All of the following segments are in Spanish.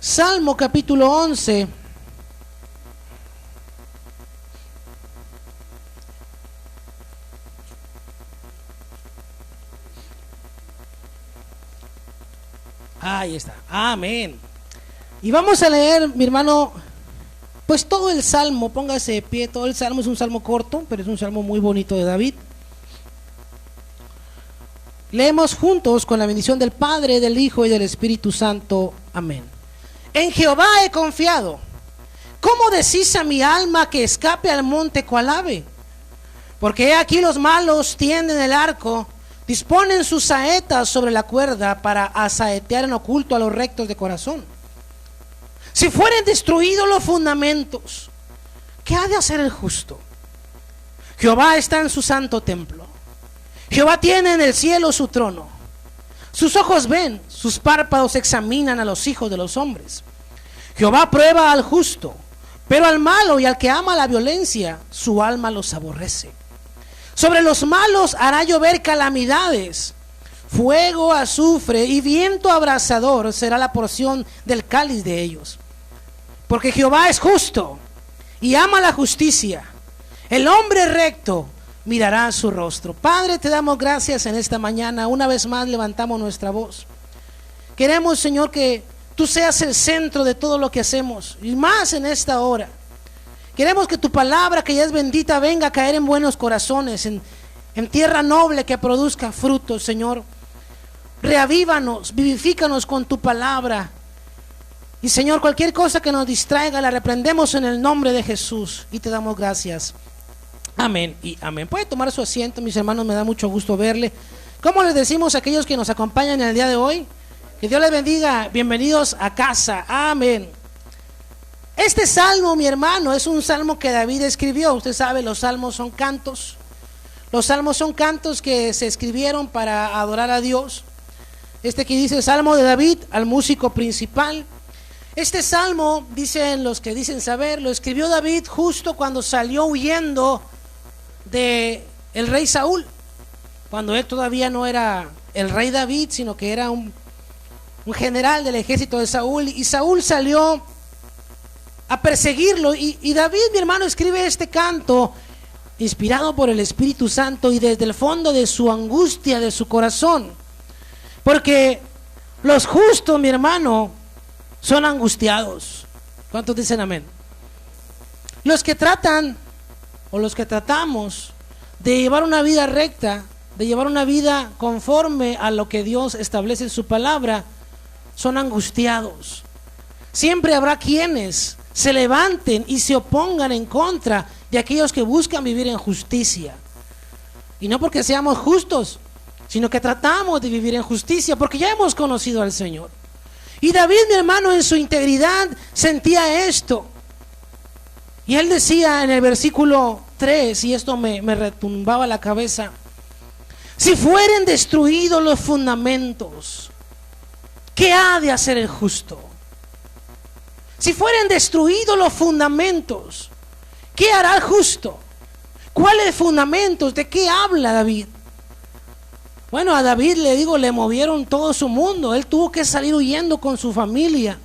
Salmo capítulo 11. Ahí está. Amén. Y vamos a leer, mi hermano, pues todo el salmo. Póngase de pie. Todo el salmo es un salmo corto, pero es un salmo muy bonito de David. Leemos juntos con la bendición del Padre, del Hijo y del Espíritu Santo. Amén. En Jehová he confiado. ¿Cómo decís a mi alma que escape al monte cual ave? Porque he aquí los malos tienden el arco, disponen sus saetas sobre la cuerda para asaetear en oculto a los rectos de corazón. Si fueren destruidos los fundamentos, ¿qué ha de hacer el justo? Jehová está en su santo templo. Jehová tiene en el cielo su trono. Sus ojos ven, sus párpados examinan a los hijos de los hombres. Jehová prueba al justo, pero al malo y al que ama la violencia, su alma los aborrece. Sobre los malos hará llover calamidades, fuego, azufre y viento abrasador será la porción del cáliz de ellos. Porque Jehová es justo y ama la justicia. El hombre recto mirará su rostro. Padre, te damos gracias en esta mañana. Una vez más levantamos nuestra voz. Queremos, Señor, que tú seas el centro de todo lo que hacemos, y más en esta hora. Queremos que tu palabra, que ya es bendita, venga a caer en buenos corazones, en tierra noble que produzca frutos, Señor. Reavívanos, vivifícanos con tu palabra. Y, Señor, cualquier cosa que nos distraiga, la reprendemos en el nombre de Jesús y te damos gracias. Amén y amén. Puede tomar su asiento, mis hermanos, me da mucho gusto verle. ¿Cómo les decimos a aquellos que nos acompañan en el día de hoy? Que Dios les bendiga, bienvenidos a casa. Amén. Este salmo, mi hermano, es un salmo que David escribió. Usted sabe, los salmos son cantos. Los salmos son cantos que se escribieron para adorar a Dios. Este que dice Salmo de David, al músico principal. Este salmo, dicen los que dicen saber, lo escribió David justo cuando salió huyendo de el rey Saúl, cuando él todavía no era el rey David, sino que era un general del ejército de Saúl, y Saúl salió a perseguirlo, y David, mi hermano, escribe este canto inspirado por el Espíritu Santo y desde el fondo de su angustia, de su corazón, porque los justos, mi hermano, son angustiados. ¿Cuántos dicen amén? Los que tratan, o los que tratamos de llevar una vida recta, de llevar una vida conforme a lo que Dios establece en su palabra, son angustiados. Siempre habrá quienes se levanten y se opongan en contra de aquellos que buscan vivir en justicia. Y no porque seamos justos, sino que tratamos de vivir en justicia porque ya hemos conocido al Señor. Y David, mi hermano, en su integridad sentía esto. Y él decía en el versículo 3, y esto me retumbaba la cabeza: si fueren destruidos los fundamentos, ¿qué ha de hacer el justo? Si fueren destruidos los fundamentos, ¿qué hará el justo? ¿Cuáles fundamentos? ¿De qué habla David? Bueno, a David, le movieron todo su mundo. Él tuvo que salir huyendo con su familia,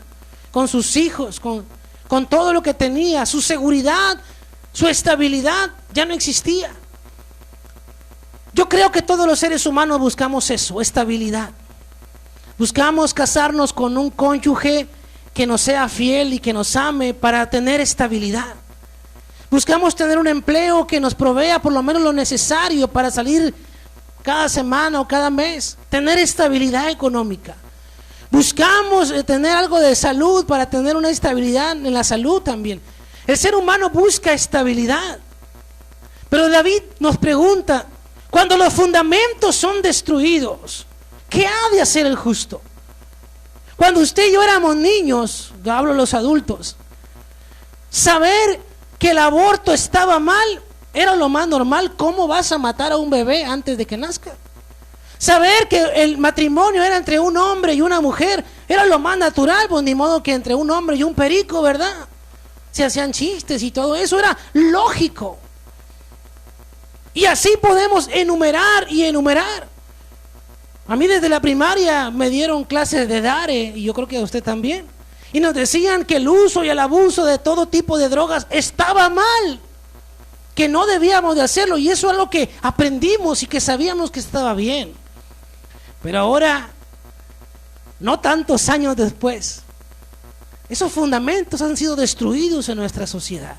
con sus hijos, con todo lo que tenía. Su seguridad, su estabilidad ya no existía. Yo creo que todos los seres humanos buscamos eso, estabilidad. Buscamos casarnos con un cónyuge que nos sea fiel y que nos ame para tener estabilidad. Buscamos tener un empleo que nos provea por lo menos lo necesario para salir cada semana o cada mes, tener estabilidad económica. Buscamos tener algo de salud para tener una estabilidad en la salud también. El ser humano busca estabilidad. Pero David nos pregunta: cuando los fundamentos son destruidos, ¿qué ha de hacer el justo? Cuando usted y yo éramos niños, yo hablo de los adultos, saber que el aborto estaba mal era lo más normal. ¿Cómo vas a matar a un bebé antes de que nazca? Saber que el matrimonio era entre un hombre y una mujer era lo más natural, pues ni modo que entre un hombre y un perico, ¿verdad? Se hacían chistes y todo eso, era lógico. Y así podemos enumerar y enumerar. A mí desde la primaria me dieron clases de Dare, y yo creo que a usted también. Y nos decían que el uso y el abuso de todo tipo de drogas estaba mal, que no debíamos de hacerlo. Y eso es lo que aprendimos y que sabíamos que estaba bien. Pero ahora, no tantos años después, esos fundamentos han sido destruidos en nuestra sociedad.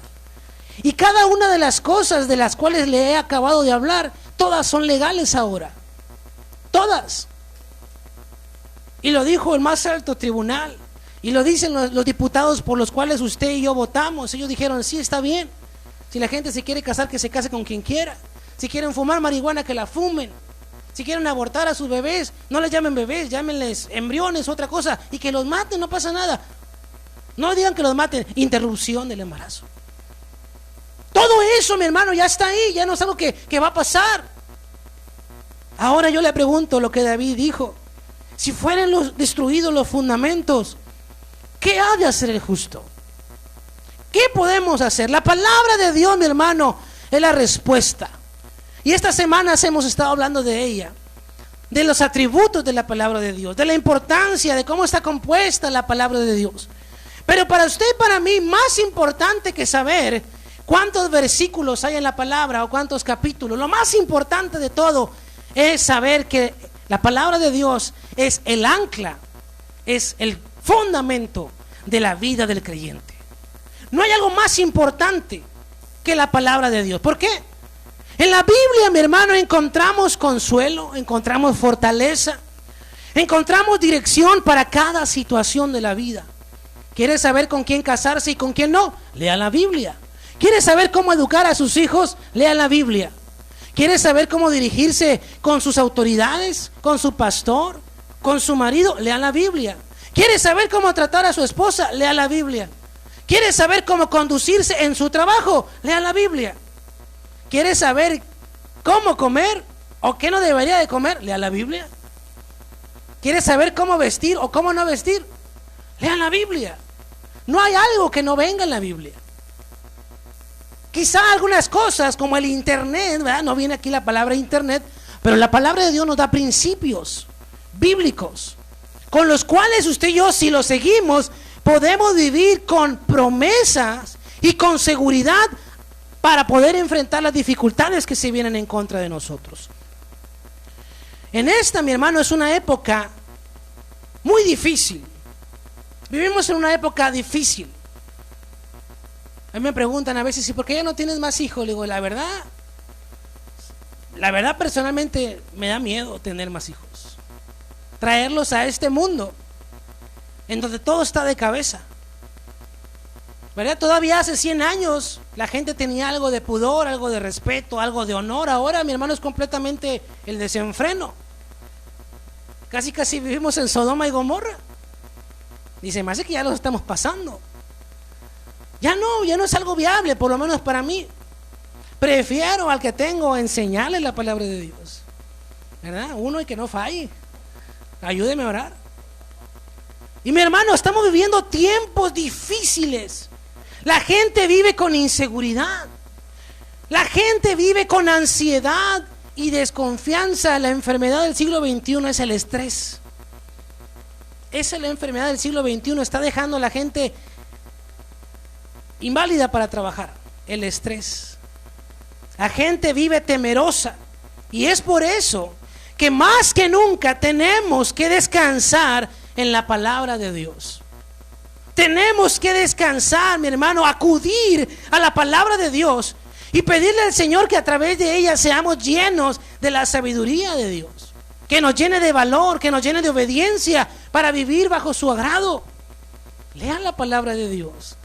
Y cada una de las cosas de las cuales le he acabado de hablar, todas son legales ahora. Todas. Y lo dijo el más alto tribunal. Y lo dicen los diputados por los cuales usted y yo votamos. Ellos dijeron, sí, está bien. Si la gente se quiere casar, que se case con quien quiera. Si quieren fumar marihuana, que la fumen. Si quieren abortar a sus bebés, no les llamen bebés, llámenles embriones, otra cosa. Y que los maten, no pasa nada. No digan que los maten, interrupción del embarazo. Todo eso, mi hermano, ya está ahí, ya no es algo que va a pasar. Ahora yo le pregunto lo que David dijo. Si fueran destruidos los fundamentos, ¿qué ha de hacer el justo? ¿Qué podemos hacer? La palabra de Dios, mi hermano, es la respuesta. Y estas semanas hemos estado hablando de ella, de los atributos de la palabra de Dios, de la importancia de cómo está compuesta la palabra de Dios. Pero para usted y para mí, más importante que saber cuántos versículos hay en la palabra o cuántos capítulos, lo más importante de todo es saber que la palabra de Dios es el ancla, es el fundamento de la vida del creyente. No hay algo más importante que la palabra de Dios. ¿Por qué? En la Biblia, mi hermano, encontramos consuelo, encontramos fortaleza, encontramos dirección para cada situación de la vida. ¿Quieres saber con quién casarse y con quién no? Lea la Biblia. ¿Quieres saber cómo educar a sus hijos? Lea la Biblia. ¿Quieres saber cómo dirigirse con sus autoridades, con su pastor, con su marido? Lea la Biblia. ¿Quieres saber cómo tratar a su esposa? Lea la Biblia. ¿Quieres saber cómo conducirse en su trabajo? Lea la Biblia. ¿Quieres saber cómo comer o qué no debería de comer? Lea la Biblia. ¿Quieres saber cómo vestir o cómo no vestir? Lea la Biblia. No hay algo que no venga en la Biblia. Quizá algunas cosas como el internet, ¿verdad? No viene aquí la palabra internet, pero la palabra de Dios nos da principios bíblicos con los cuales usted y yo, si los seguimos, podemos vivir con promesas y con seguridad para poder enfrentar las dificultades que se vienen en contra de nosotros. En esta, mi hermano, es una época muy difícil. Vivimos en una época difícil. A mí me preguntan a veces, ¿y por qué ya no tienes más hijos? Le digo, la verdad personalmente me da miedo tener más hijos. Traerlos a este mundo en donde todo está de cabeza. ¿Verdad? Todavía hace 100 años la gente tenía algo de pudor, algo de respeto, algo de honor. Ahora, mi hermano, es completamente el desenfreno. Casi vivimos en Sodoma y Gomorra. Dice, me hace que ya los estamos pasando. Ya no es algo viable, por lo menos para mí. Prefiero al que tengo enseñarle la palabra de Dios, ¿verdad? Uno y que no falle. Ayúdeme a orar. Y mi hermano, estamos viviendo tiempos difíciles. La gente vive con inseguridad. La gente vive con ansiedad y desconfianza. La enfermedad del siglo XXI es el estrés. Esa es la enfermedad del siglo XXI. Está dejando a la gente inválida para trabajar. El estrés. La gente vive temerosa. Y es por eso que más que nunca tenemos que descansar en la palabra de Dios. Tenemos que descansar, mi hermano, acudir a la palabra de Dios y pedirle al Señor que a través de ella seamos llenos de la sabiduría de Dios, que nos llene de valor, que nos llene de obediencia para vivir bajo su agrado. Lean la palabra de Dios,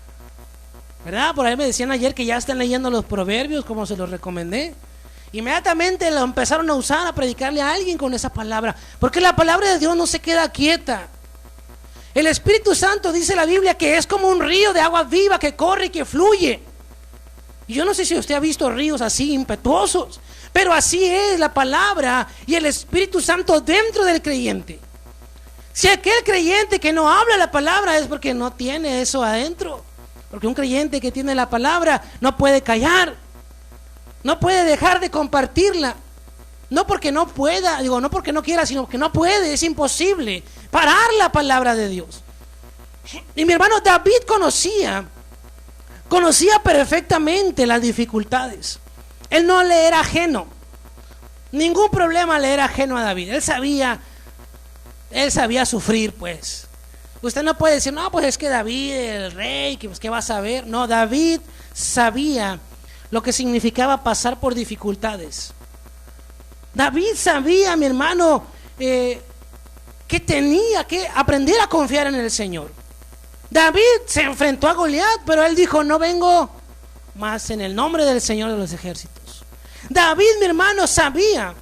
¿verdad? Por ahí me decían ayer que ya están leyendo los proverbios, como se los recomendé. Inmediatamente lo empezaron a usar, a predicarle a alguien con esa palabra, porque la palabra de Dios no se queda quieta. El Espíritu Santo, dice la Biblia, que es como un río de agua viva que corre y que fluye. Y yo no sé si usted ha visto ríos así impetuosos, pero así es la palabra y el Espíritu Santo dentro del creyente. Si aquel creyente que no habla la palabra es porque no tiene eso adentro. Porque un creyente que tiene la palabra no puede callar, no puede dejar de compartirla. No porque no pueda, no porque no quiera, sino que no puede, es imposible parar la palabra de Dios. Y mi hermano, David conocía perfectamente las dificultades. Él no le era ajeno. Ningún problema le era ajeno a David. Él sabía sufrir, pues. Usted no puede decir, no, pues es que David, el rey, pues, ¿qué va a saber? No, David sabía lo que significaba pasar por dificultades. David sabía, mi hermano, que tenía que aprender a confiar en el Señor. David se enfrentó a Goliat, pero él dijo, no vengo más en el nombre del Señor de los ejércitos. David, mi hermano, sabía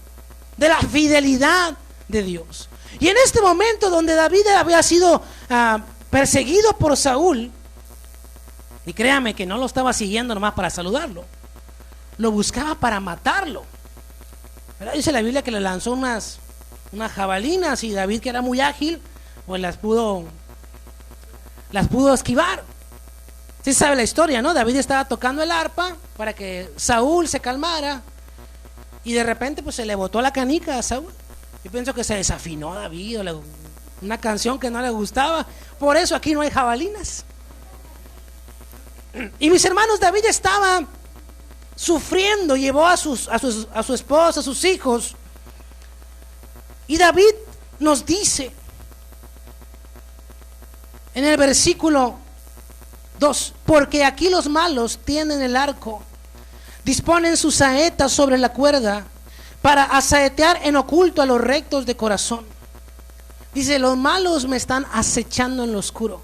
de la fidelidad de Dios. Y en este momento donde David había sido perseguido por Saúl, y créame que no lo estaba siguiendo nomás para saludarlo, lo buscaba para matarlo, ¿verdad? Dice la Biblia que le lanzó unas jabalinas, y David, que era muy ágil, pues las pudo esquivar. Sí sabe la historia, ¿no? David estaba tocando el arpa para que Saúl se calmara, y de repente pues se le botó la canica a Saúl. Yo pienso que se desafinó a David, una canción que no le gustaba. Por eso aquí no hay jabalinas. Y mis hermanos, David estaba sufriendo, llevó a su esposa, a sus hijos. Y David nos dice en el versículo 2: porque aquí los malos tienen el arco, disponen sus saetas sobre la cuerda para asaetear en oculto a los rectos de corazón. Dice, los malos me están acechando en lo oscuro.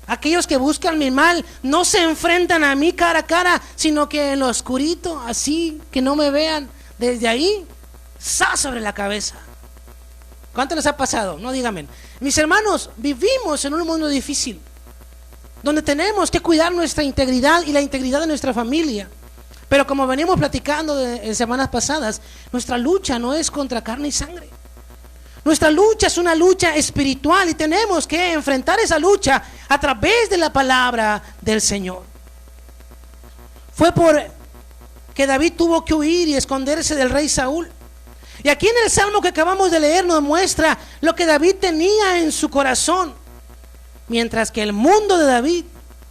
Aquellos que buscan mi mal no se enfrentan a mí cara a cara, sino que en lo oscurito, así que no me vean, desde ahí, sobre la cabeza. ¿Cuánto les ha pasado? No, díganme. Mis hermanos, vivimos en un mundo difícil, donde tenemos que cuidar nuestra integridad y la integridad de nuestra familia. Pero como venimos platicando en semanas pasadas, nuestra lucha no es contra carne y sangre. Nuestra lucha es una lucha espiritual, y tenemos que enfrentar esa lucha a través de la palabra del Señor. Fue por que David tuvo que huir y esconderse del rey Saúl. Y aquí en el Salmo que acabamos de leer nos muestra lo que David tenía en su corazón, mientras que el mundo de David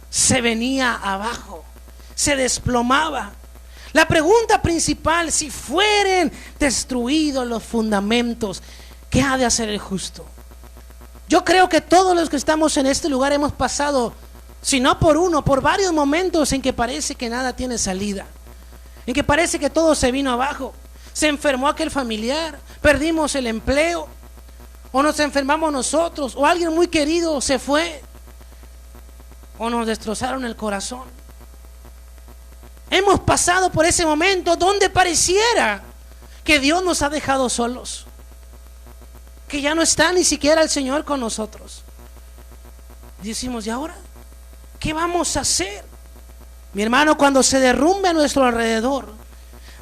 se venía abajo, se desplomaba. La pregunta principal: si fueren destruidos los fundamentos, ¿qué ha de hacer el justo? Yo creo que todos los que estamos en este lugar hemos pasado, si no por uno, por varios momentos en que parece que nada tiene salida, en que parece que todo se vino abajo. Se enfermó aquel familiar, perdimos el empleo, o nos enfermamos nosotros, o alguien muy querido se fue, o nos destrozaron el corazón. Hemos pasado por ese momento donde pareciera que Dios nos ha dejado solos, que ya no está ni siquiera el Señor con nosotros. Y decimos, ¿y ahora qué vamos a hacer? Mi hermano, cuando se derrumbe a nuestro alrededor,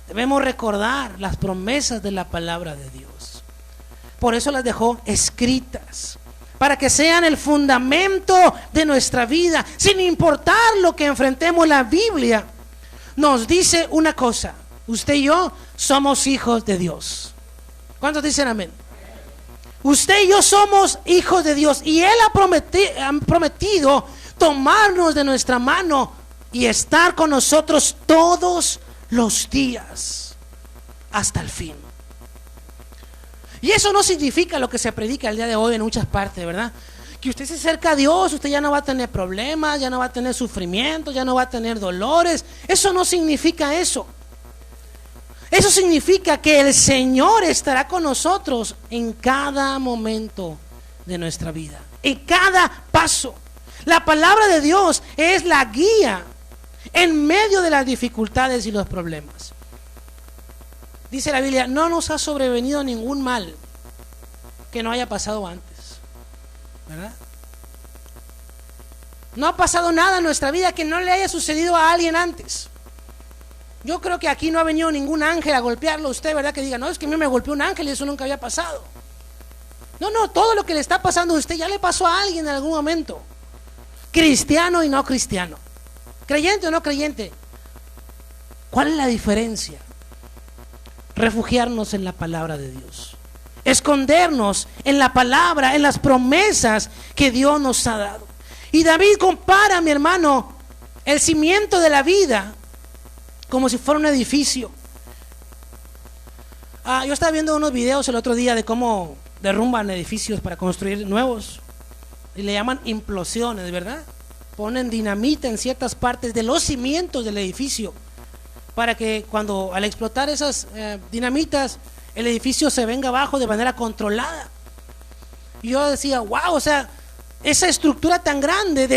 debemos recordar las promesas de la palabra de Dios. Por eso las dejó escritas, para que sean el fundamento de nuestra vida. Sin importar lo que enfrentemos, la Biblia nos dice una cosa: usted y yo somos hijos de Dios. ¿Cuántos dicen amén? Usted y yo somos hijos de Dios, y Él ha prometido tomarnos de nuestra mano y estar con nosotros todos los días hasta el fin. Y eso no significa lo que se predica el día de hoy en muchas partes, ¿verdad? Que usted se acerca a Dios, usted ya no va a tener problemas, ya no va a tener sufrimiento, ya no va a tener dolores. Eso no significa eso. Eso significa que el Señor estará con nosotros en cada momento de nuestra vida, en cada paso. La palabra de Dios es la guía en medio de las dificultades y los problemas. Dice la Biblia, no nos ha sobrevenido ningún mal que no haya pasado antes, ¿verdad? No ha pasado nada en nuestra vida que no le haya sucedido a alguien antes. Yo creo que aquí no ha venido ningún ángel a golpearlo a usted, ¿verdad? Que diga, no, es que a mí me golpeó un ángel y eso nunca había pasado. No, todo lo que le está pasando a usted ya le pasó a alguien en algún momento. Cristiano y no cristiano, creyente o no creyente. ¿Cuál es la diferencia? Refugiarnos en la palabra de Dios. escondernos en la palabra, en las promesas que Dios nos ha dado. Y David compara, mi hermano, el cimiento de la vida como si fuera un edificio. Yo estaba viendo unos videos el otro día de cómo derrumban edificios para construir nuevos, y le llaman implosiones, ¿verdad? Ponen dinamita en ciertas partes de los cimientos del edificio para que cuando al explotar esas dinamitas el edificio se venga abajo de manera controlada. Y yo decía, wow, o sea, esa estructura tan grande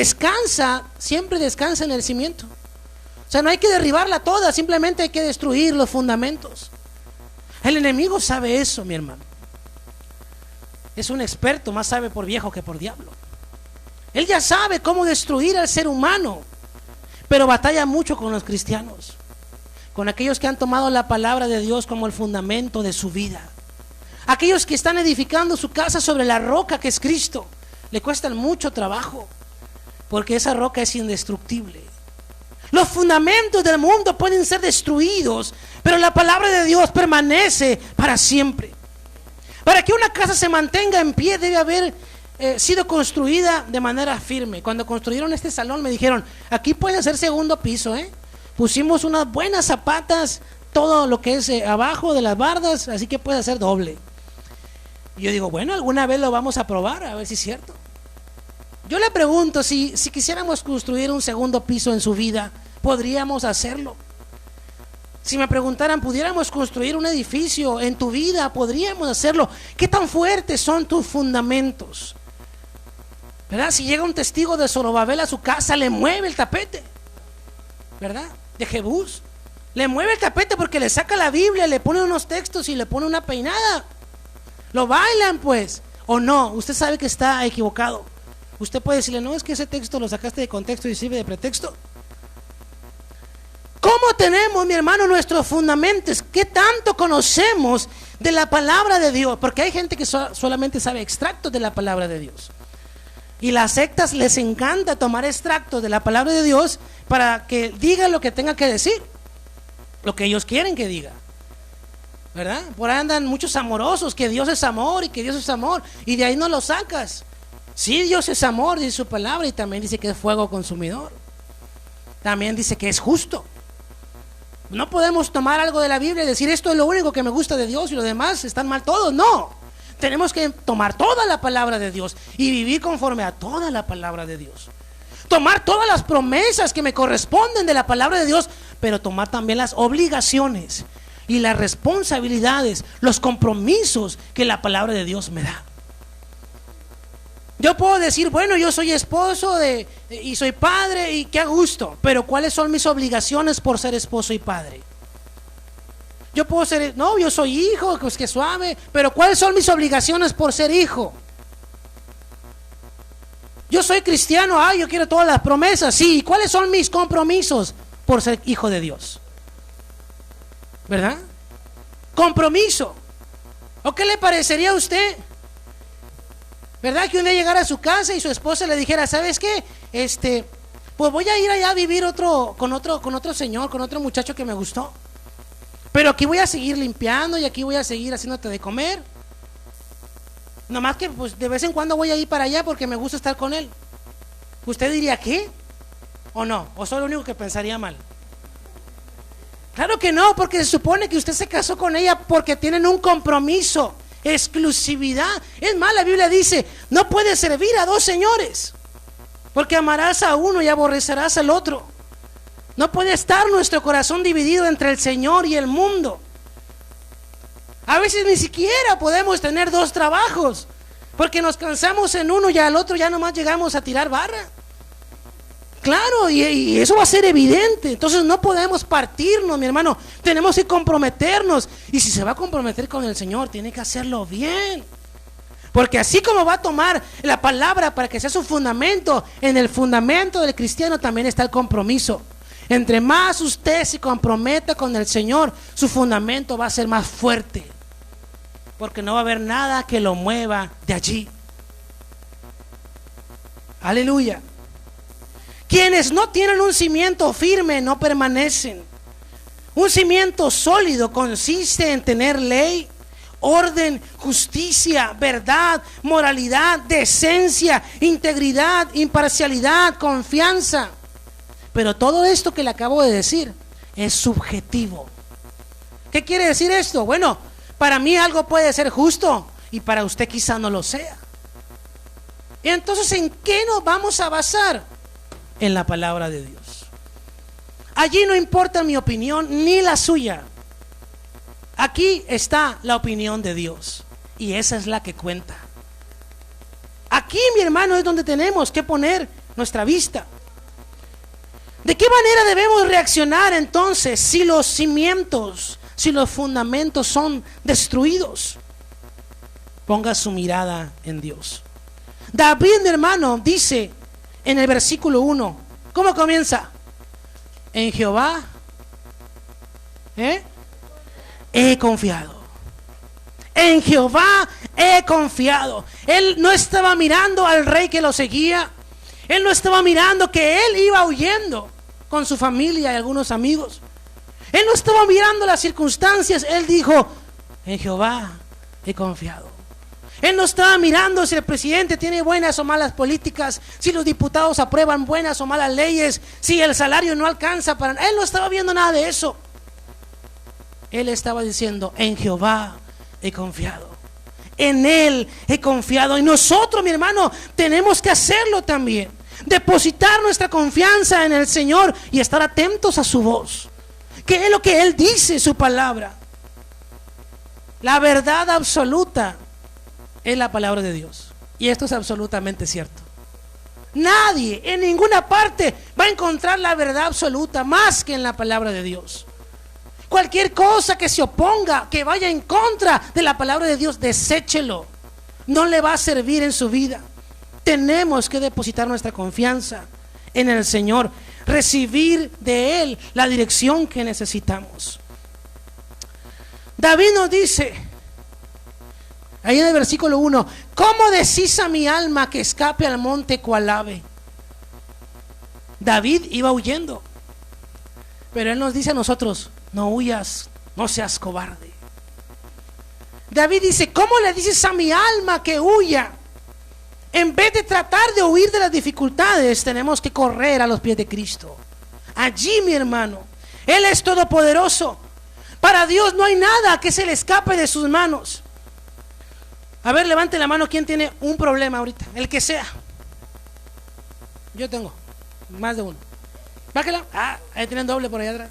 siempre descansa en el cimiento. O sea, no hay que derribarla toda, simplemente hay que destruir los fundamentos. El enemigo sabe eso, mi hermano. Es un experto, más sabe por viejo que por diablo. Él ya sabe cómo destruir al ser humano, pero batalla mucho con los cristianos, con aquellos que han tomado la palabra de Dios como el fundamento de su vida. Aquellos que están edificando su casa sobre la roca que es Cristo, le cuestan mucho trabajo, porque esa roca es indestructible. Los fundamentos del mundo pueden ser destruidos, pero la palabra de Dios permanece para siempre. Para que una casa se mantenga en pie debe haber sido construida de manera firme. Cuando construyeron este salón me dijeron, aquí puede ser segundo piso, pusimos unas buenas zapatas, todo lo que es abajo de las bardas, así que puede ser doble. Y yo digo, bueno, alguna vez lo vamos a probar, a ver si es cierto. Yo le pregunto, si quisiéramos construir un segundo piso en su vida, ¿podríamos hacerlo? Si me preguntaran, ¿pudiéramos construir un edificio en tu vida? ¿Podríamos hacerlo? ¿Qué tan fuertes son tus fundamentos? ¿Verdad? Si llega un testigo de Zorobabel a su casa, le mueve el tapete, ¿verdad? De Jebús, le mueve el tapete porque le saca la Biblia, le pone unos textos y le pone una peinada. Lo bailan, pues. O no, usted sabe que está equivocado. Usted puede decirle, no, es que ese texto lo sacaste de contexto y sirve de pretexto. ¿Cómo tenemos, mi hermano, nuestros fundamentos? ¿Qué tanto conocemos de la palabra de Dios? Porque hay gente que solamente sabe extractos de la palabra de Dios. Y las sectas les encanta tomar extractos de la palabra de Dios para que diga lo que tenga que decir, lo que ellos quieren que diga, ¿verdad? Por ahí andan muchos amorosos, que Dios es amor y que Dios es amor, y de ahí no lo sacas. Sí, Dios es amor, dice su palabra, y también dice que es fuego consumidor. También dice que es justo. No podemos tomar algo de la Biblia y decir, esto es lo único que me gusta de Dios y los demás están mal todos. No, tenemos que tomar toda la palabra de Dios y vivir conforme a toda la palabra de Dios. Tomar todas las promesas que me corresponden de la palabra de Dios, pero tomar también las obligaciones y las responsabilidades, los compromisos que la palabra de Dios me da. Yo puedo decir, bueno, yo soy esposo y soy padre y qué a gusto, pero ¿cuáles son mis obligaciones por ser esposo y padre? Yo puedo ser, no, yo soy hijo, pues que suave, pero ¿cuáles son mis obligaciones por ser hijo? Yo soy cristiano, yo quiero todas las promesas, sí, ¿cuáles son mis compromisos por ser hijo de Dios? ¿Verdad? Compromiso. ¿O qué le parecería a usted? ¿Verdad? Que un día llegara a su casa y su esposa le dijera, ¿sabes qué? Pues voy a ir allá a vivir con otro señor, con otro muchacho que me gustó. Pero aquí voy a seguir limpiando y aquí voy a seguir haciéndote de comer. Nomás que pues de vez en cuando voy a ir para allá porque me gusta estar con él. ¿Usted diría qué? ¿O no? ¿O soy el único que pensaría mal? Claro que no, porque se supone que usted se casó con ella porque tienen un compromiso. Exclusividad. Es más, la Biblia dice, no puedes servir a dos señores, porque amarás a uno y aborrecerás al otro. No puede estar nuestro corazón dividido entre el Señor y el mundo. A veces ni siquiera podemos tener dos trabajos, porque nos cansamos en uno y al otro ya nomás llegamos a tirar barra. Claro, y eso va a ser evidente. Entonces no podemos partirnos, mi hermano. Tenemos que comprometernos. Y si se va a comprometer con el Señor, tiene que hacerlo bien. Porque así como va a tomar la palabra para que sea su fundamento, en el fundamento del cristiano también está el compromiso. Entre más usted se comprometa con el Señor, su fundamento va a ser más fuerte. Porque no va a haber nada que lo mueva de allí. Aleluya. Quienes no tienen un cimiento firme no permanecen. Un cimiento sólido consiste en tener ley, orden, justicia, verdad, moralidad, decencia, integridad, imparcialidad, confianza. Pero todo esto que le acabo de decir es subjetivo. ¿Qué quiere decir esto? Bueno, para mí algo puede ser justo y para usted quizá no lo sea. Y entonces, ¿en qué nos vamos a basar? En la palabra de Dios. Allí no importa mi opinión ni la suya. Aquí está la opinión de Dios y esa es la que cuenta. Aquí, mi hermano, es donde tenemos que poner nuestra vista. ¿De qué manera debemos reaccionar entonces si los cimientos, si los fundamentos son destruidos? Ponga su mirada en Dios. David, mi hermano, dice en el versículo 1, ¿cómo comienza? En Jehová he confiado. En Jehová he confiado. Él no estaba mirando al rey que lo seguía. Él no estaba mirando que él iba huyendo con su familia y algunos amigos. Él no estaba mirando las circunstancias. Él dijo: en Jehová he confiado. Él no estaba mirando si el presidente tiene buenas o malas políticas, si los diputados aprueban buenas o malas leyes, si el salario no alcanza para... Él no estaba viendo nada de eso. Él estaba diciendo: en Jehová he confiado. En Él he confiado. Y nosotros, mi hermano, tenemos que hacerlo también. Depositar nuestra confianza en el Señor y estar atentos a su voz. ¿Qué es lo que Él dice, su palabra? La verdad absoluta es la palabra de Dios. Y esto es absolutamente cierto. Nadie en ninguna parte va a encontrar la verdad absoluta más que en la palabra de Dios. Cualquier cosa que se oponga, que vaya en contra de la palabra de Dios, deséchelo. No le va a servir en su vida. Tenemos que depositar nuestra confianza en el Señor, recibir de Él la dirección que necesitamos. David nos dice ahí en el versículo 1: ¿cómo decís a mi alma que escape al monte cual ave? David iba huyendo, pero Él nos dice a nosotros: no huyas, no seas cobarde. David dice: ¿cómo le dices a mi alma que huya? En vez de tratar de huir de las dificultades, tenemos que correr a los pies de Cristo. Allí, mi hermano, Él es todopoderoso. Para Dios no hay nada que se le escape de sus manos. A ver, levante la mano quien tiene un problema ahorita, el que sea. Yo tengo más de uno. Bájela. Ahí tienen doble por allá atrás.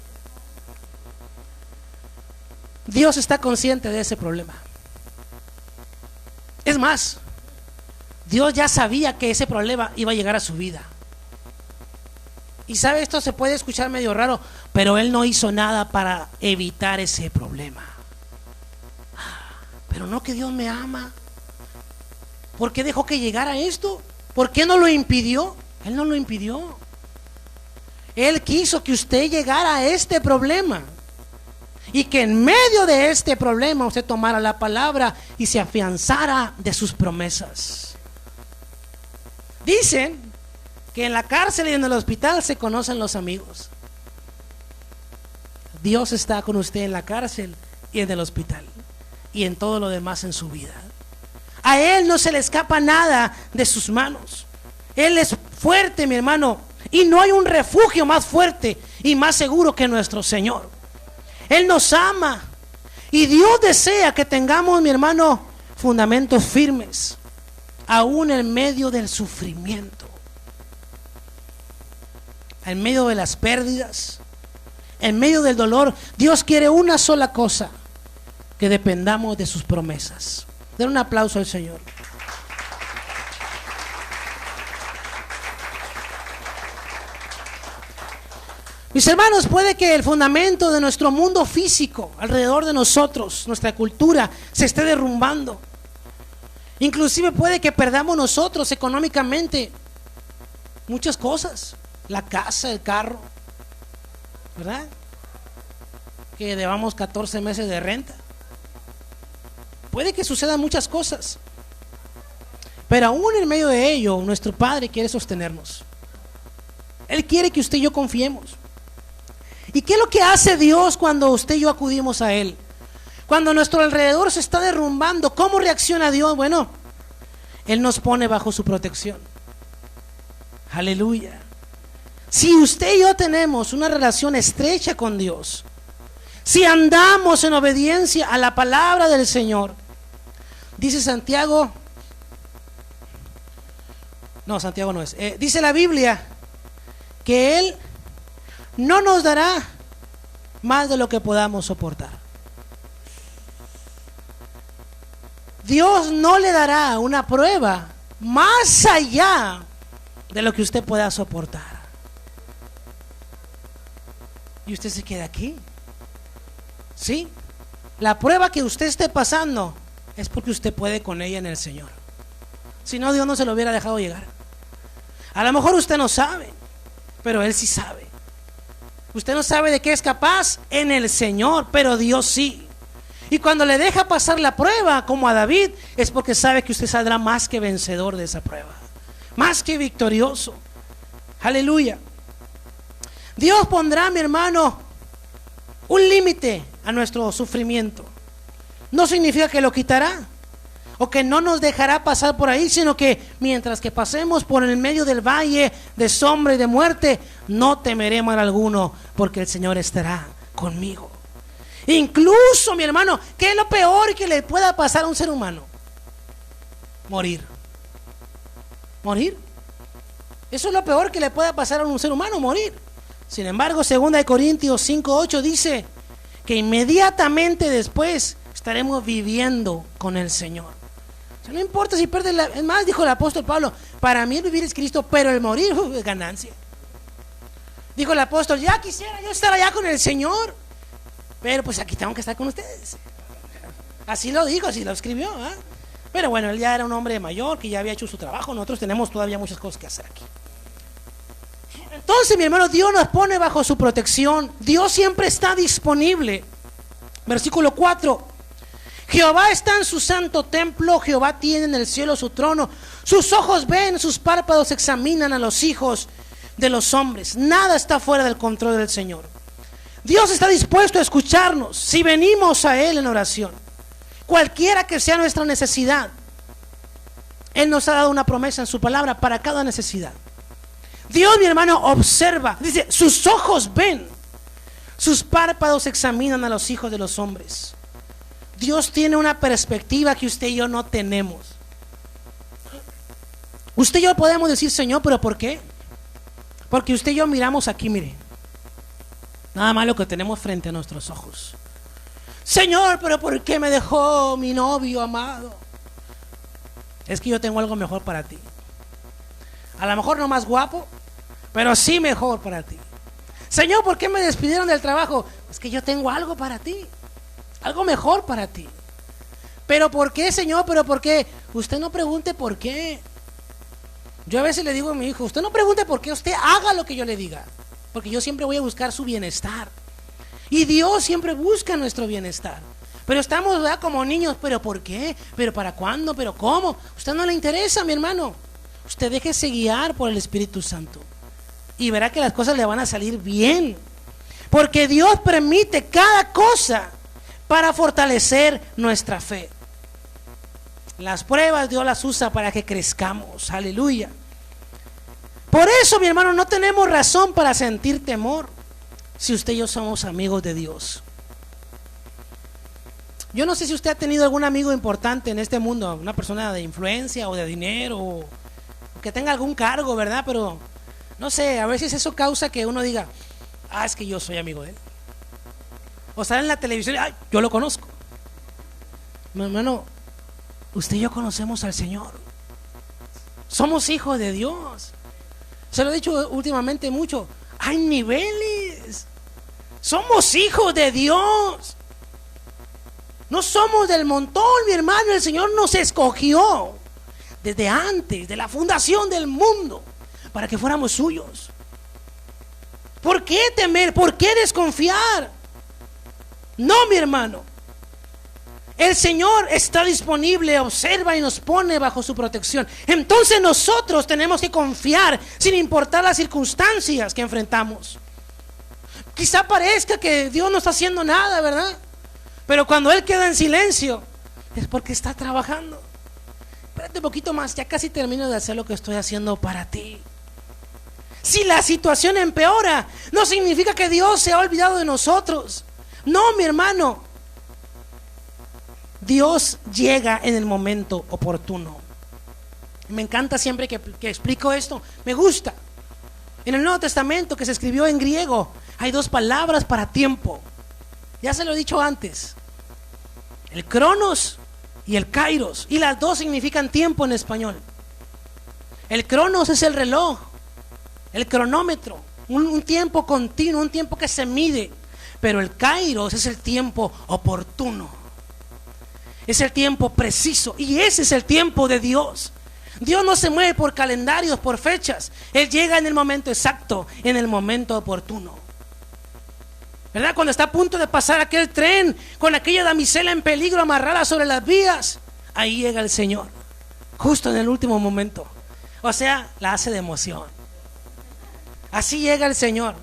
Dios está consciente de ese problema. Es más, Dios ya sabía que ese problema iba a llegar a su vida. Y sabe, esto se puede escuchar medio raro, pero Él no hizo nada para evitar ese problema. Pero no, que Dios me ama. ¿Por qué dejó que llegara esto? ¿Por qué no lo impidió? Él no lo impidió. Él quiso que usted llegara a este problema y que en medio de este problema usted tomara la palabra y se afianzara de sus promesas. Dicen que en la cárcel y en el hospital se conocen los amigos. Dios está con usted en la cárcel y en el hospital y en todo lo demás en su vida. A Él no se le escapa nada de sus manos. Él es fuerte, mi hermano, y no hay un refugio más fuerte y más seguro que nuestro Señor. Él nos ama y Dios desea que tengamos, mi hermano, fundamentos firmes, aún en medio del sufrimiento, en medio de las pérdidas, en medio del dolor. Dios quiere una sola cosa: que dependamos de sus promesas. Den un aplauso al Señor. Mis hermanos, puede que el fundamento de nuestro mundo físico alrededor de nosotros, nuestra cultura, se esté derrumbando. Inclusive puede que perdamos nosotros económicamente muchas cosas: la casa, el carro, ¿verdad? Que debamos 14 meses de renta. Puede que sucedan muchas cosas, pero aún en medio de ello, nuestro Padre quiere sostenernos. Él quiere que usted y yo confiemos. ¿Y qué es lo que hace Dios cuando usted y yo acudimos a Él? Cuando nuestro alrededor se está derrumbando, ¿cómo reacciona Dios? Bueno, Él nos pone bajo su protección. Aleluya. Si usted y yo tenemos una relación estrecha con Dios, si andamos en obediencia a la palabra del Señor, dice Santiago, no, Santiago no es, dice la Biblia que Él no nos dará más de lo que podamos soportar. Dios no le dará una prueba más allá de lo que usted pueda soportar. Y usted se queda aquí. ¿Sí? La prueba que usted esté pasando es porque usted puede con ella en el Señor. Si no, Dios no se lo hubiera dejado llegar. A lo mejor usted no sabe, pero Él sí sabe. Usted no sabe de qué es capaz en el Señor, pero Dios sí. Y cuando le deja pasar la prueba, como a David, es porque sabe que usted saldrá más que vencedor de esa prueba, más que victorioso. Aleluya. Dios pondrá, mi hermano, un límite a nuestro sufrimiento. No significa que lo quitará o que no nos dejará pasar por ahí, sino que mientras que pasemos por el medio del valle de sombra y de muerte, no temeré mal alguno, porque el Señor estará conmigo. Incluso, mi hermano, ¿qué es lo peor que le pueda pasar a un ser humano? Morir. Morir. Eso es lo peor que le pueda pasar a un ser humano, morir. Sin embargo, 2 Corintios 5:8 dice que inmediatamente después estaremos viviendo con el Señor. O sea, no importa si pierdes la... Es más, dijo el apóstol Pablo, para mí el vivir es Cristo, pero el morir es ganancia. Dijo el apóstol, ya quisiera yo estar allá con el Señor, pero pues aquí tengo que estar con ustedes. Así lo dijo, así lo escribió, ¿eh? Pero bueno, él ya era un hombre mayor que ya había hecho su trabajo. Nosotros tenemos todavía muchas cosas que hacer aquí. Entonces, mi hermano, Dios nos pone bajo su protección. Dios siempre está disponible. Versículo 4: Jehová está en su santo templo, Jehová tiene en el cielo su trono. Sus ojos ven, sus párpados examinan a los hijos de los hombres. Nada está fuera del control del Señor. Dios está dispuesto a escucharnos si venimos a Él en oración. Cualquiera que sea nuestra necesidad, Él nos ha dado una promesa en su palabra para cada necesidad. Dios, mi hermano, observa, dice, sus ojos ven, sus párpados examinan a los hijos de los hombres. Dios tiene una perspectiva que usted y yo no tenemos. Usted y yo podemos decir, Señor, ¿pero por qué? Porque usted y yo miramos aquí, mire, nada más lo que tenemos frente a nuestros ojos. Señor, ¿pero por qué me dejó mi novio amado? Es que yo tengo algo mejor para ti. A lo mejor no más guapo, pero sí mejor para ti. Señor, ¿por qué me despidieron del trabajo? Es que yo tengo algo para ti, algo mejor para ti. ¿Pero por qué, Señor? ¿Pero por qué? Usted no pregunte por qué. Yo a veces le digo a mi hijo, usted no pregunte por qué, usted haga lo que yo le diga, porque yo siempre voy a buscar su bienestar. Y Dios siempre busca nuestro bienestar. Pero estamos, ¿verdad?, como niños. ¿Pero por qué? ¿Pero para cuándo? ¿Pero cómo? A usted no le interesa, mi hermano. Usted déjese guiar por el Espíritu Santo y verá que las cosas le van a salir bien, porque Dios permite cada cosa para fortalecer nuestra fe. Las pruebas Dios las usa para que crezcamos. Aleluya. Por eso, mi hermano, no tenemos razón para sentir temor si usted y yo somos amigos de Dios. Yo no sé si usted ha tenido algún amigo importante en este mundo, una persona de influencia o de dinero, o que tenga algún cargo, ¿verdad? Pero no sé, a veces eso causa que uno diga, es que yo soy amigo de él. O sale en la televisión, yo lo conozco. Mi hermano, usted y yo conocemos al Señor. Somos hijos de Dios. Se lo he dicho últimamente mucho. Hay niveles. Somos hijos de Dios. No somos del montón, mi hermano. El Señor nos escogió desde antes de la fundación del mundo para que fuéramos suyos. ¿Por qué temer? ¿Por qué desconfiar? No, mi hermano. El Señor está disponible, observa y nos pone bajo su protección. Entonces nosotros tenemos que confiar sin importar las circunstancias que enfrentamos. Quizá parezca que Dios no está haciendo nada, ¿verdad? Pero cuando Él queda en silencio, es porque está trabajando. Espérate un poquito más, ya casi termino de hacer lo que estoy haciendo para ti. Si la situación empeora, no significa que Dios se ha olvidado de nosotros. No, mi hermano. Dios llega en el momento oportuno. Me encanta siempre que explico esto. Me gusta. En el Nuevo Testamento, que se escribió en griego, hay dos palabras para tiempo. Ya se lo he dicho antes. El cronos y el kairos. Y las dos significan tiempo en español. El cronos es el reloj, el cronómetro, un tiempo continuo, un tiempo que se mide. Pero el kairos es el tiempo oportuno. Es el tiempo preciso. Y ese es el tiempo de Dios. Dios no se mueve por calendarios, por fechas. Él llega en el momento exacto, en el momento oportuno. ¿Verdad? Cuando está a punto de pasar aquel tren con aquella damisela en peligro amarrada sobre las vías, ahí llega el Señor, justo en el último momento. O sea, la hace de emoción. Así llega el Señor.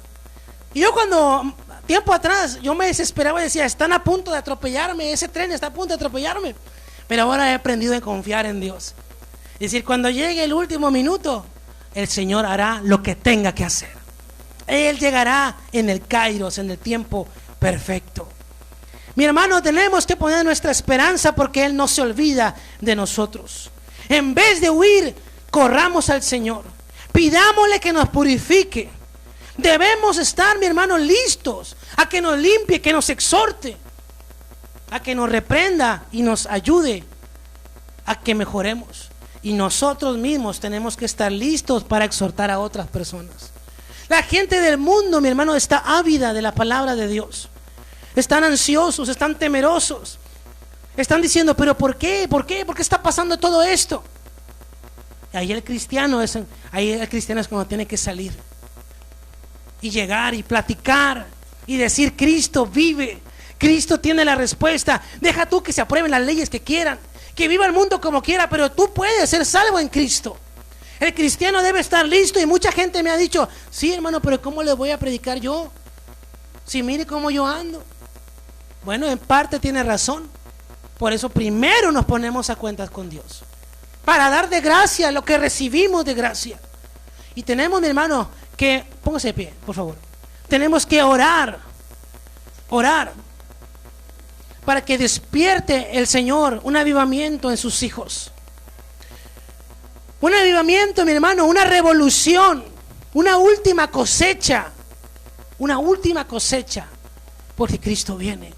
Y yo cuando, tiempo atrás, yo me desesperaba y decía, están a punto de atropellarme, ese tren está a punto de atropellarme. Pero ahora he aprendido a confiar en Dios. Es decir, cuando llegue el último minuto, el Señor hará lo que tenga que hacer. Él llegará en el kairos, en el tiempo perfecto. Mi hermano, tenemos que poner nuestra esperanza porque Él no se olvida de nosotros. En vez de huir, corramos al Señor. Pidámosle que nos purifique. Debemos estar, mi hermano, listos a que nos limpie, que nos exhorte, a que nos reprenda y nos ayude a que mejoremos. Y nosotros mismos tenemos que estar listos para exhortar a otras personas. La gente del mundo, mi hermano, está ávida de la palabra de Dios. Están ansiosos, están temerosos. Están diciendo, pero ¿por qué? ¿Por qué? ¿Por qué está pasando todo esto? Y ahí el cristiano es cuando tiene que salir y llegar y platicar y decir, Cristo vive, Cristo tiene la respuesta. Deja tú que se aprueben las leyes que quieran, que viva el mundo como quiera, pero tú puedes ser salvo en Cristo. El cristiano debe estar listo. Y mucha gente me ha dicho, sí, hermano, pero ¿cómo le voy a predicar yo? Si mire cómo yo ando. Bueno, en parte tiene razón. Por eso primero nos ponemos a cuentas con Dios, para dar de gracia lo que recibimos de gracia. Y tenemos, mi hermano, que, póngase de pie, por favor. Tenemos que orar para que despierte el Señor un avivamiento en sus hijos. Un avivamiento, mi hermano, una revolución, una última cosecha, porque Cristo viene.